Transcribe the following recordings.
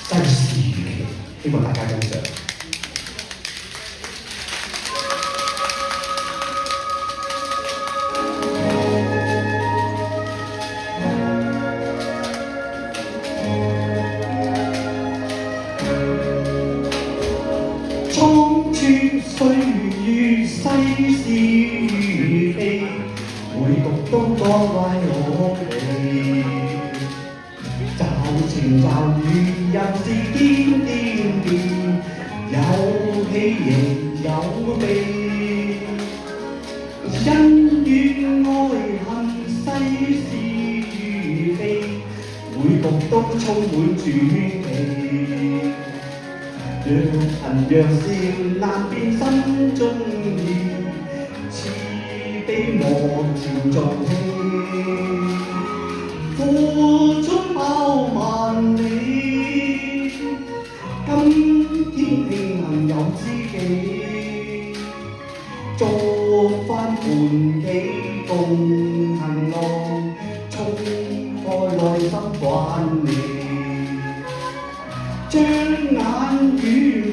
世事如棋，希望大家欣賞。倉促歲月世事如棋，每局都多怪我哋。驟晴驟雨，人事顛顛變，有喜亦有悲。恩怨愛恨世事如棋，每局都充滿傳奇。若恨若笑，難辨心中意，似悲莫調作戲。付出包萬里，今天慶幸有知己，做翻盤棋共行浪，衝破內心藩籬。將眼遠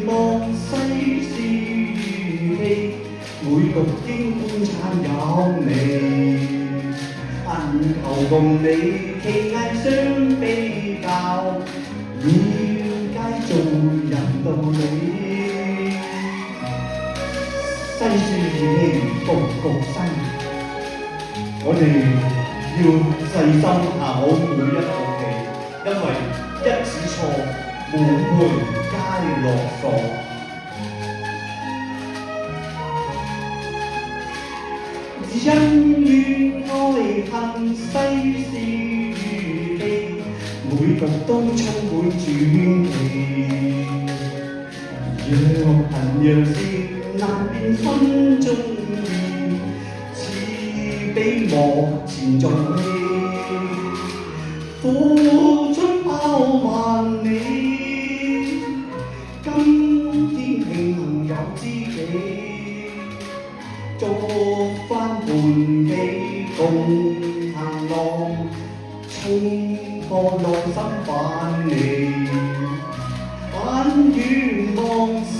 望世事如棋，每局經觀察有味。銀球共你棋藝相比較，了解做人道理。世事如棋，局局新，我哋要細心考每一局棋，因為一子錯，滿盤皆落索。恩怨愛恨世事如棋，每局都充滿傳奇。若恨若笑，難辨心中意，似悲莫前重戲。付出包萬里，今天慶幸有知己，做翻盤棋共行浪，衝破內心藩籬。眼遠望世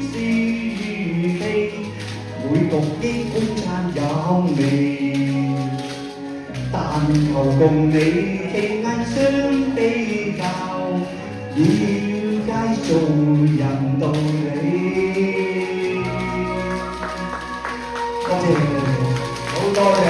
事如棋，每局經觀察有味。但求共你棋藝相比較，了解做人道理。多謝，好多謝。